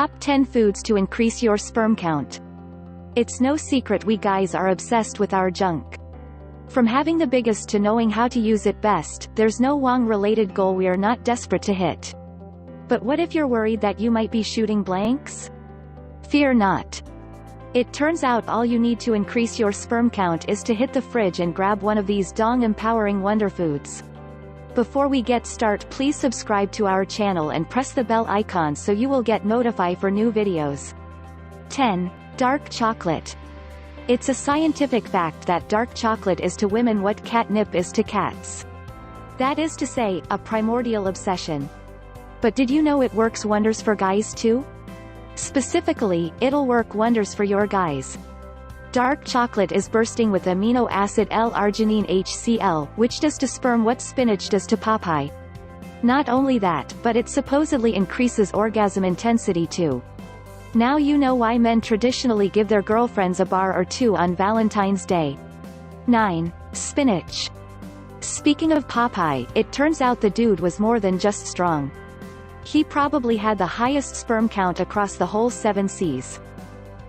Top 10 foods to increase your sperm count. It's no secret we guys are obsessed with our junk. From having the biggest to knowing how to use it best, there's no Wong-related goal we are not desperate to hit. But what if you're worried that you might be shooting blanks? Fear not. It turns out all you need to increase your sperm count is to hit the fridge and grab one of these dong-empowering wonder foods. Before we get started, please subscribe to our channel and press the bell icon so you will get notified for new videos. 10. Dark chocolate. It's a scientific fact that dark chocolate is to women what catnip is to cats. That is to say, a primordial obsession. But did you know it works wonders for guys too? Specifically, it'll work wonders for your guys. Dark chocolate is bursting with amino acid L-arginine HCl, which does to sperm what spinach does to Popeye. Not only that, but it supposedly increases orgasm intensity too. Now you know why men traditionally give their girlfriends a bar or two on Valentine's Day. 9. Spinach. Speaking of Popeye, it turns out the dude was more than just strong. He probably had the highest sperm count across the whole 7 seas.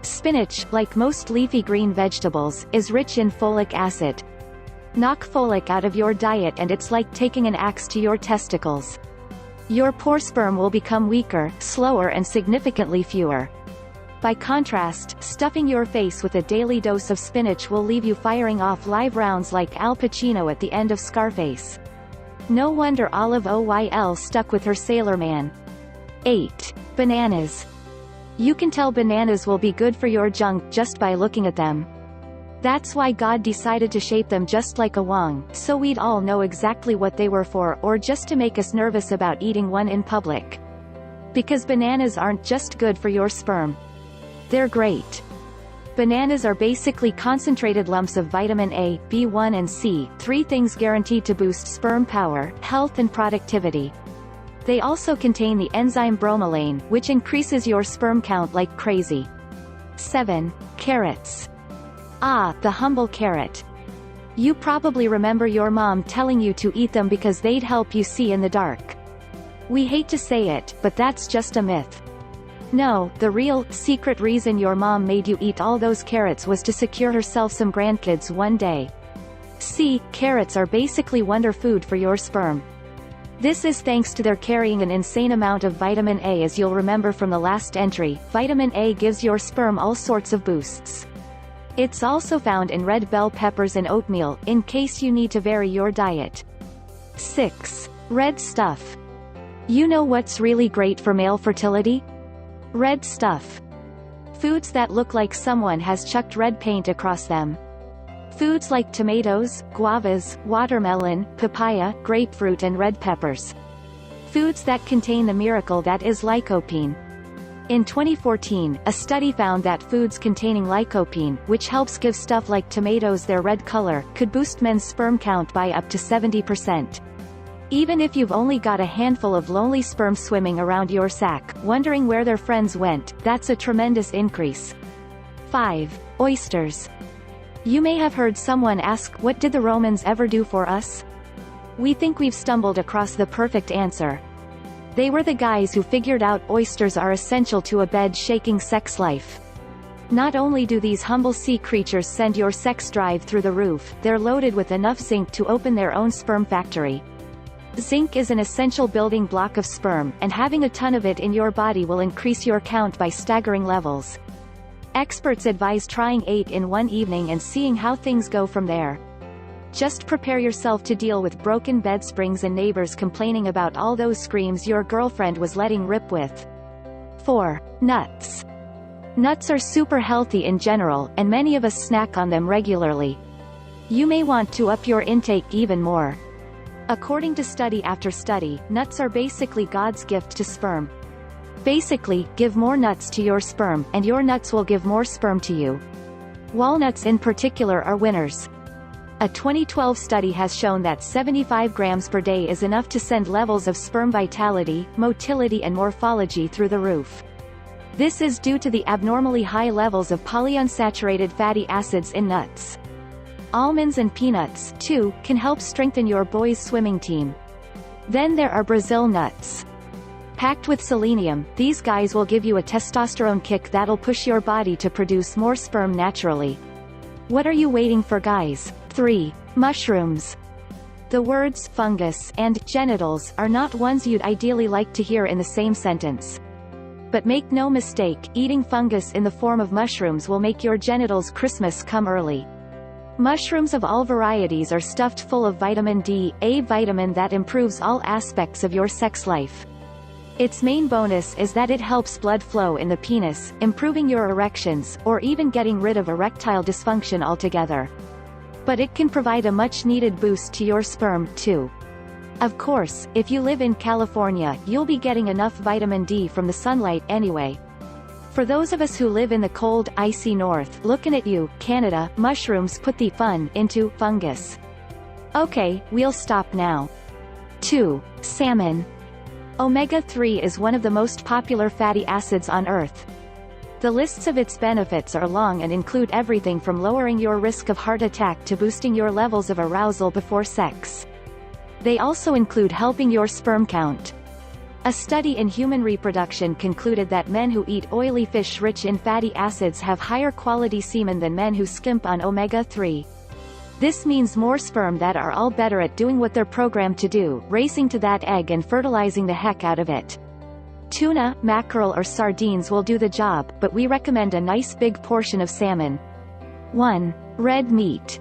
Spinach, like most leafy green vegetables, is rich in folic acid. Knock folic out of your diet and it's like taking an axe to your testicles. Your poor sperm will become weaker, slower and significantly fewer. By contrast, stuffing your face with a daily dose of spinach will leave you firing off live rounds like Al Pacino at the end of Scarface. No wonder Olive Oyl stuck with her Sailor Man. 8. Bananas. You can tell bananas will be good for your junk just by looking at them. That's why God decided to shape them just like a wong, so we'd all know exactly what they were for, or just to make us nervous about eating one in public. Because bananas aren't just good for your sperm. They're great. Bananas are basically concentrated lumps of vitamin A, B1 and C, 3 things guaranteed to boost sperm power, health and productivity. They also contain the enzyme bromelain, which increases your sperm count like crazy. 7. Carrots. Ah, the humble carrot. You probably remember your mom telling you to eat them because they'd help you see in the dark. We hate to say it, but that's just a myth. No, the real, secret reason your mom made you eat all those carrots was to secure herself some grandkids one day. See, carrots are basically wonder food for your sperm. This is thanks to their carrying an insane amount of vitamin A. As you'll remember from the last entry, vitamin A gives your sperm all sorts of boosts. It's also found in red bell peppers and oatmeal, in case you need to vary your diet. 6. Red stuff. You know what's really great for male fertility? Red stuff. Foods that look like someone has chucked red paint across them. Foods like tomatoes, guavas, watermelon, papaya, grapefruit and red peppers. Foods that contain the miracle that is lycopene. In 2014, a study found that foods containing lycopene, which helps give stuff like tomatoes their red color, could boost men's sperm count by up to 70%. Even if you've only got a handful of lonely sperm swimming around your sack, wondering where their friends went, that's a tremendous increase. 5. Oysters. You may have heard someone ask, what did the Romans ever do for us? We think we've stumbled across the perfect answer. They were the guys who figured out oysters are essential to a bed-shaking sex life. Not only do these humble sea creatures send your sex drive through the roof, they're loaded with enough zinc to open their own sperm factory. Zinc is an essential building block of sperm, and having a ton of it in your body will increase your count by staggering levels. Experts advise trying 8 in one evening and seeing how things go from there. Just prepare yourself to deal with broken bed springs and neighbors complaining about all those screams your girlfriend was letting rip with. 4. Nuts. Nuts are super healthy in general, and many of us snack on them regularly. You may want to up your intake even more. According to study after study, nuts are basically God's gift to sperm. Basically, give more nuts to your sperm, and your nuts will give more sperm to you. Walnuts in particular are winners. A 2012 study has shown that 75 grams per day is enough to send levels of sperm vitality, motility and morphology through the roof. This is due to the abnormally high levels of polyunsaturated fatty acids in nuts. Almonds and peanuts, too, can help strengthen your boys' swimming team. Then there are Brazil nuts. Packed with selenium, these guys will give you a testosterone kick that'll push your body to produce more sperm naturally. What are you waiting for, guys? 3. Mushrooms. The words fungus and genitals are not ones you'd ideally like to hear in the same sentence. But make no mistake, eating fungus in the form of mushrooms will make your genitals Christmas come early. Mushrooms of all varieties are stuffed full of vitamin D, a vitamin that improves all aspects of your sex life. Its main bonus is that it helps blood flow in the penis, improving your erections, or even getting rid of erectile dysfunction altogether. But it can provide a much-needed boost to your sperm, too. Of course, if you live in California, you'll be getting enough vitamin D from the sunlight anyway. For those of us who live in the cold, icy north, looking at you, Canada, mushrooms put the fun into fungus. Okay, we'll stop now. 2. Salmon. Omega-3 is one of the most popular fatty acids on Earth. The lists of its benefits are long and include everything from lowering your risk of heart attack to boosting your levels of arousal before sex. They also include helping your sperm count. A study in human reproduction concluded that men who eat oily fish rich in fatty acids have higher quality semen than men who skimp on omega-3. This means more sperm that are all better at doing what they're programmed to do, racing to that egg and fertilizing the heck out of it. Tuna, mackerel or sardines will do the job, but we recommend a nice big portion of salmon. 1. Red meat.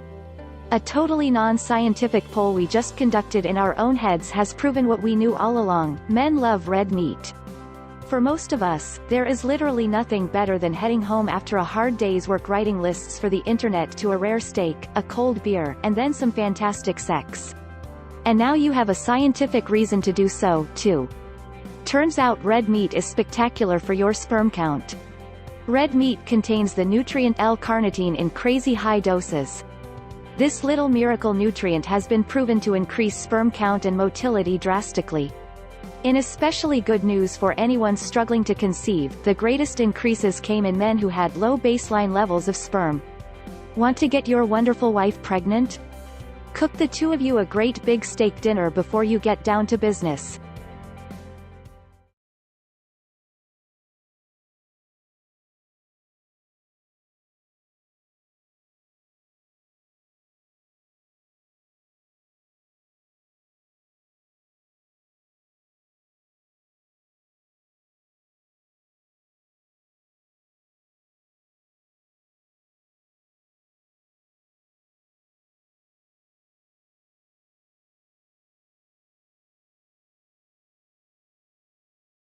A totally non-scientific poll we just conducted in our own heads has proven what we knew all along: men love red meat. For most of us, there is literally nothing better than heading home after a hard day's work writing lists for the internet to a rare steak, a cold beer, and then some fantastic sex. And now you have a scientific reason to do so, too. Turns out red meat is spectacular for your sperm count. Red meat contains the nutrient L-carnitine in crazy high doses. This little miracle nutrient has been proven to increase sperm count and motility drastically. In especially good news for anyone struggling to conceive, the greatest increases came in men who had low baseline levels of sperm. Want to get your wonderful wife pregnant? Cook the two of you a great big steak dinner before you get down to business.